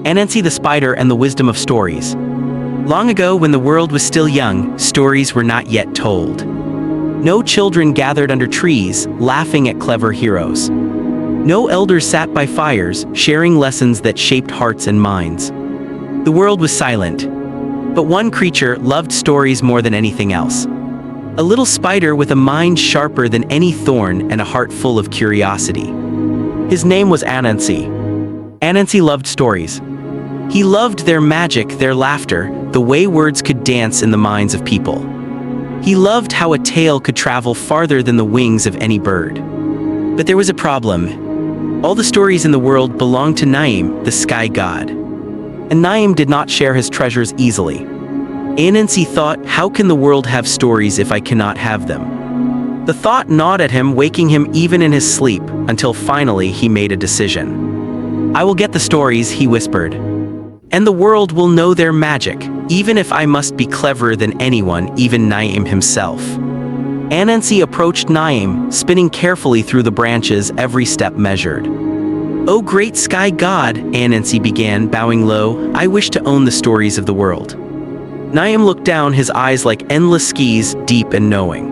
Anansi the Spider and the Wisdom of Stories. Long ago, when the world was still young, stories were not yet told. No children gathered under trees, laughing at clever heroes. No elders sat by fires, sharing lessons that shaped hearts and minds. The world was silent. But one creature loved stories more than anything else. A little spider with a mind sharper than any thorn and a heart full of curiosity. His name was Anansi. Anansi loved stories. He loved their magic, their laughter, the way words could dance in the minds of people. He loved how a tale could travel farther than the wings of any bird. But there was a problem. All the stories in the world belonged to Naim, the sky god. And Naim did not share his treasures easily. Anansi thought, how can the world have stories if I cannot have them? The thought gnawed at him, waking him even in his sleep, until finally he made a decision. I will get the stories, he whispered. And the world will know their magic, even if I must be cleverer than anyone, even Naim himself. Anansi approached Naim, spinning carefully through the branches, every step measured. "O great sky god," Anansi began, bowing low, "I wish to own the stories of the world." Naim looked down, his eyes like endless skies, deep and knowing.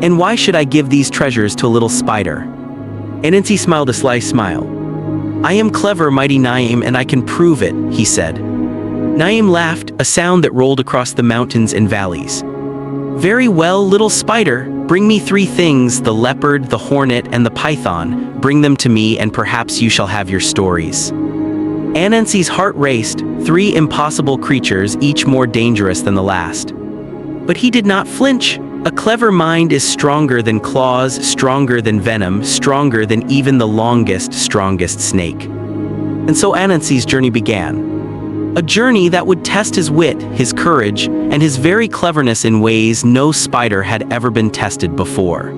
"And why should I give these treasures to a little spider?" Anansi smiled a sly smile. "I am clever, mighty Naim, and I can prove it," he said. Naim laughed, a sound that rolled across the mountains and valleys. "Very well, little spider. Bring me 3 things, the leopard, the hornet, and the python. Bring them to me, and perhaps you shall have your stories." Anansi's heart raced, 3 impossible creatures, each more dangerous than the last. But he did not flinch. A clever mind is stronger than claws, stronger than venom, stronger than even the longest, strongest snake. And so Anansi's journey began. A journey that would test his wit, his courage, and his very cleverness in ways no spider had ever been tested before.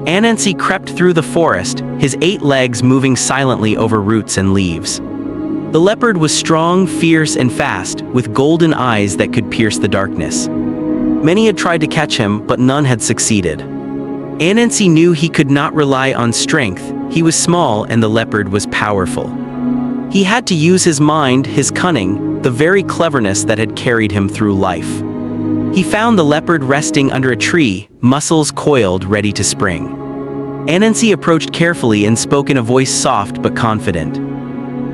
Anansi crept through the forest, his 8 legs moving silently over roots and leaves. The leopard was strong, fierce, and fast, with golden eyes that could pierce the darkness. Many had tried to catch him, but none had succeeded. Anansi knew he could not rely on strength. He was small, and the leopard was powerful. He had to use his mind, his cunning, the very cleverness that had carried him through life. He found the leopard resting under a tree, muscles coiled, ready to spring. Anansi approached carefully and spoke in a voice soft but confident.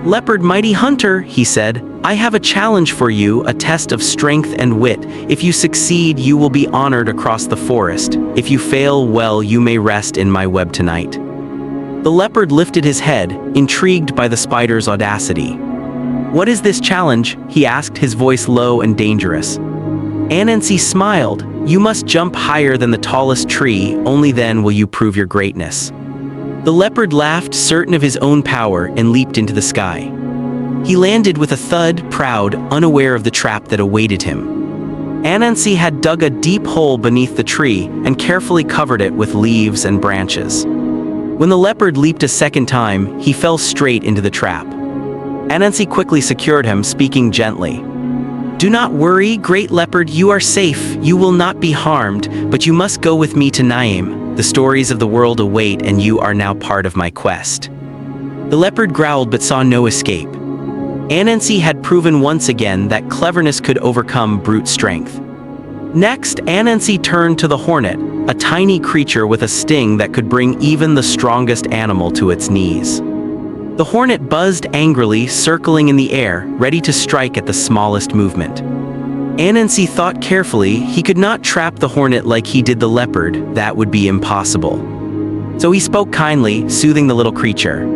"Leopard, mighty hunter," he said, "I have a challenge for you, a test of strength and wit. If you succeed, you will be honored across the forest. If you fail, well, you may rest in my web tonight." The leopard lifted his head, intrigued by the spider's audacity. "What is this challenge?" he asked, his voice low and dangerous. Anansi smiled. "You must jump higher than the tallest tree, only then will you prove your greatness." The leopard laughed, certain of his own power, and leaped into the sky. He landed with a thud, proud, unaware of the trap that awaited him. Anansi had dug a deep hole beneath the tree and carefully covered it with leaves and branches. When the leopard leaped a second time, he fell straight into the trap. Anansi quickly secured him, speaking gently. "Do not worry, great leopard, you are safe. You will not be harmed, but you must go with me to Naim. The stories of the world await, and you are now part of my quest." The leopard growled but saw no escape. Anansi had proven once again that cleverness could overcome brute strength. Next, Anansi turned to the hornet, a tiny creature with a sting that could bring even the strongest animal to its knees. The hornet buzzed angrily, circling in the air, ready to strike at the smallest movement. Anansi thought carefully. He could not trap the hornet like he did the leopard. That would be impossible. So he spoke kindly, soothing the little creature.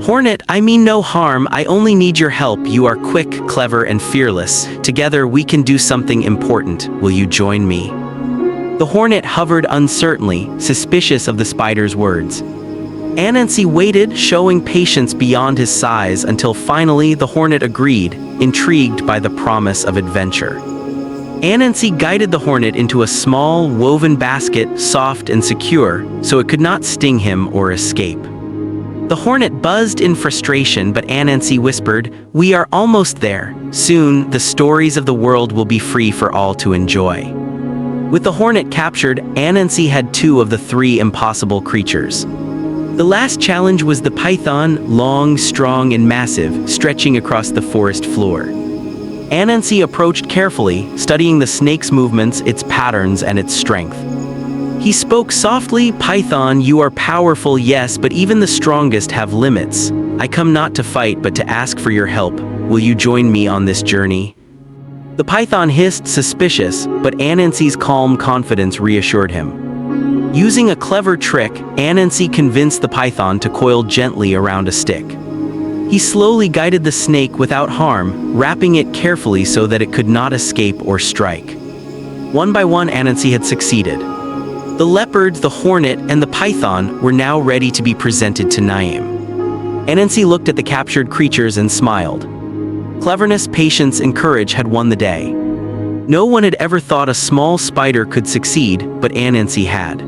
"Hornet, I mean no harm. I only need your help. You are quick, clever, and fearless. Together we can do something important. Will you join me?" The hornet hovered uncertainly, suspicious of the spider's words. Anansi waited, showing patience beyond his size, until finally the hornet agreed, intrigued by the promise of adventure. Anansi guided the hornet into a small, woven basket, soft and secure, so it could not sting him or escape. The hornet buzzed in frustration, but Anansi whispered, "We are almost there. Soon, the stories of the world will be free for all to enjoy." With the hornet captured, Anansi had 2 of the 3 impossible creatures. The last challenge was the python, long, strong, and massive, stretching across the forest floor. Anansi approached carefully, studying the snake's movements, its patterns, and its strength. He spoke softly, "Python, you are powerful, yes, but even the strongest have limits. I come not to fight, but to ask for your help. Will you join me on this journey?" The python hissed, suspicious, but Anansi's calm confidence reassured him. Using a clever trick, Anansi convinced the python to coil gently around a stick. He slowly guided the snake without harm, wrapping it carefully so that it could not escape or strike. One by one, Anansi had succeeded. The leopard, the hornet, and the python were now ready to be presented to Naim. Anansi looked at the captured creatures and smiled. Cleverness, patience, and courage had won the day. No one had ever thought a small spider could succeed, but Anansi had.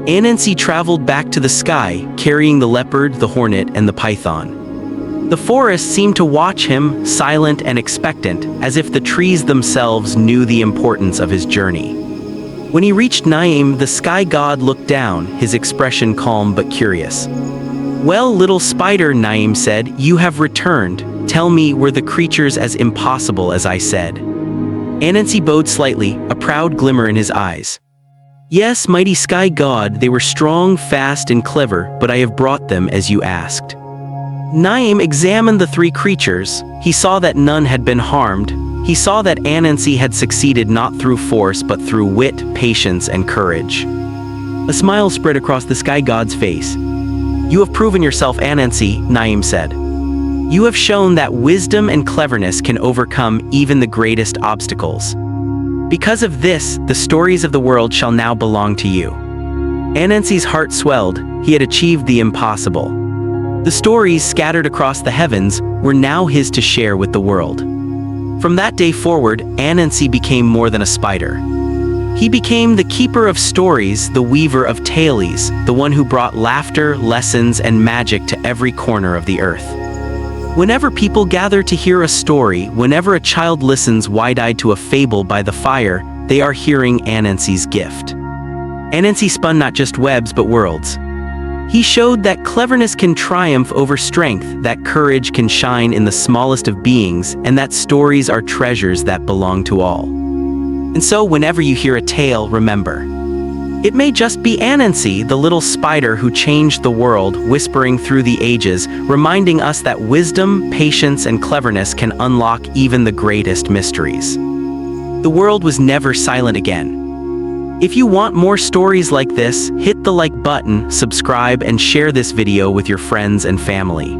Anansi traveled back to the sky, carrying the leopard, the hornet, and the python. The forest seemed to watch him, silent and expectant, as if the trees themselves knew the importance of his journey. When he reached Naim, the sky god looked down, his expression calm but curious. "Well, little spider," Naim said, "you have returned. Tell me, were the creatures as impossible as I said?" Anansi bowed slightly, a proud glimmer in his eyes. "Yes, mighty sky god, they were strong, fast, and clever, but I have brought them as you asked." Naim examined the three creatures. He saw that none had been harmed. He saw that Anansi had succeeded not through force but through wit, patience, and courage. A smile spread across the sky god's face. "You have proven yourself, Anansi," Naim said. "You have shown that wisdom and cleverness can overcome even the greatest obstacles. Because of this, the stories of the world shall now belong to you." Anansi's heart swelled. He had achieved the impossible. The stories scattered across the heavens were now his to share with the world. From that day forward, Anansi became more than a spider. He became the keeper of stories, the weaver of tales, the one who brought laughter, lessons, and magic to every corner of the earth. Whenever people gather to hear a story, whenever a child listens wide-eyed to a fable by the fire, they are hearing Anansi's gift. Anansi spun not just webs but worlds. He showed that cleverness can triumph over strength, that courage can shine in the smallest of beings, and that stories are treasures that belong to all. And so whenever you hear a tale, remember, it may just be Anansi, the little spider who changed the world, whispering through the ages, reminding us that wisdom, patience, and cleverness can unlock even the greatest mysteries. The world was never silent again. If you want more stories like this, hit the like button, subscribe, and share this video with your friends and family.